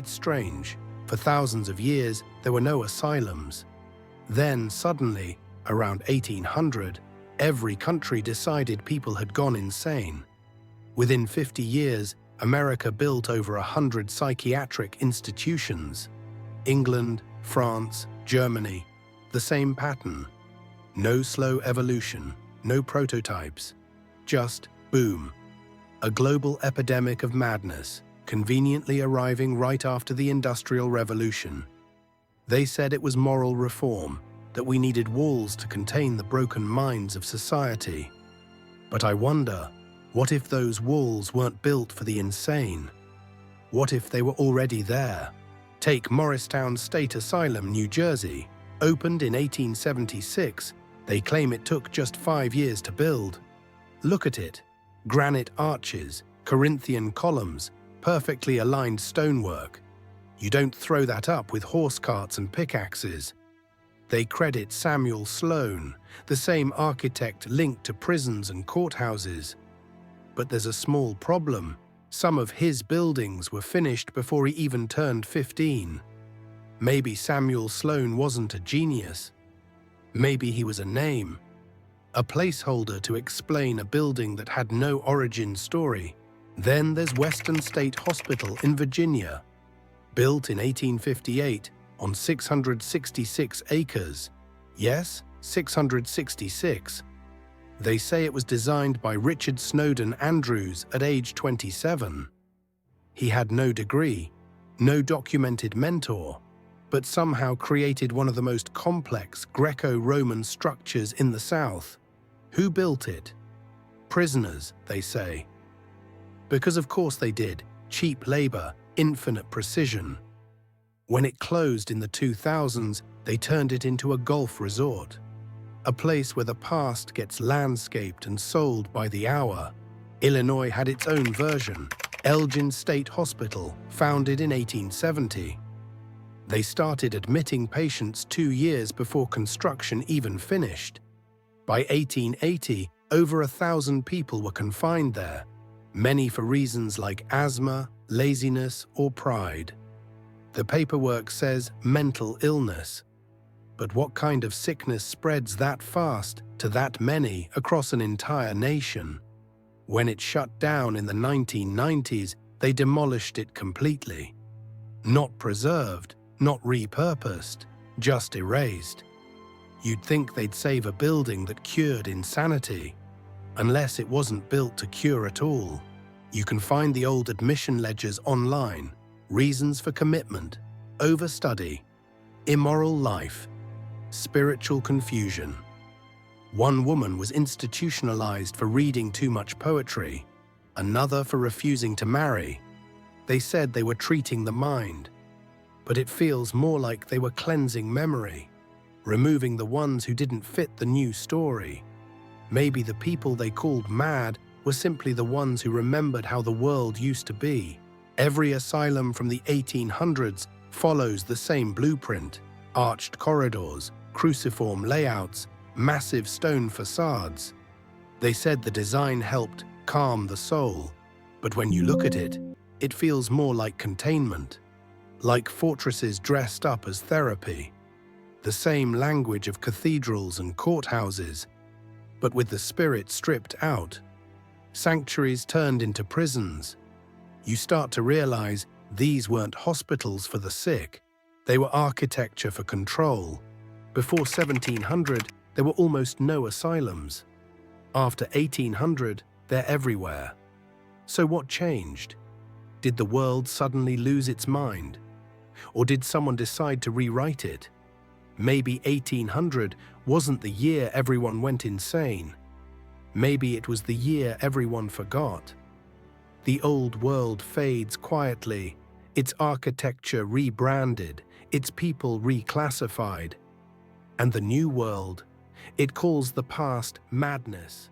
It's strange. For thousands of years, there were no asylums. Then, suddenly, around 1800, every country decided people had gone insane. Within 50 years, America built over 100 psychiatric institutions. England, France, Germany, the same pattern. No slow evolution, no prototypes. Just boom. A global epidemic of madness, conveniently arriving right after the Industrial Revolution. They said it was moral reform, that we needed walls to contain the broken minds of society. But I wonder, what if those walls weren't built for the insane? What if they were already there? Take Morristown State Asylum, New Jersey. Opened in 1876, they claim it took just 5 years to build. Look at it. Granite arches, Corinthian columns, perfectly aligned stonework. You don't throw that up with horse carts and pickaxes. They credit Samuel Sloan, the same architect linked to prisons and courthouses. But there's a small problem. Some of his buildings were finished before he even turned 15. Maybe Samuel Sloan wasn't a genius. Maybe he was a name. A placeholder to explain a building that had no origin story. Then there's Western State Hospital in Virginia. Built in 1858 on 666 acres. Yes, 666. They say it was designed by Richard Snowden Andrews at age 27. He had no degree, no documented mentor, but somehow created one of the most complex Greco-Roman structures in the South. Who built it? Prisoners, they say. Because of course they did. Cheap labor, infinite precision. When it closed in the 2000s, they turned it into a golf resort. A place where the past gets landscaped and sold by the hour. Illinois had its own version, Elgin State Hospital, founded in 1870. They started admitting patients 2 years before construction even finished. By 1880, over 1,000 people were confined there, many for reasons like asthma, laziness, or pride. The paperwork says mental illness. But what kind of sickness spreads that fast to that many across an entire nation? When it shut down in the 1990s, they demolished it completely. Not preserved, not repurposed, just erased. You'd think they'd save a building that cured insanity, unless it wasn't built to cure at all. You can find the old admission ledgers online. Reasons for commitment, overstudy, immoral life, spiritual confusion. One woman was institutionalized for reading too much poetry, another for refusing to marry. They said they were treating the mind, but it feels more like they were cleansing memory, removing the ones who didn't fit the new story. Maybe the people they called mad were simply the ones who remembered how the world used to be. Every asylum from the 1800s follows the same blueprint: arched corridors, cruciform layouts, massive stone facades. They said the design helped calm the soul, but when you look at it, it feels more like containment, like fortresses dressed up as therapy. The same language of cathedrals and courthouses, but with the spirit stripped out. Sanctuaries turned into prisons. You start to realize these weren't hospitals for the sick. They were architecture for control. Before 1700, there were almost no asylums. After 1800, they're everywhere. So what changed? Did the world suddenly lose its mind? Or did someone decide to rewrite it? Maybe 1800 wasn't the year everyone went insane. Maybe it was the year everyone forgot. The old world fades quietly, its architecture rebranded, its people reclassified. And the new world, it calls the past madness.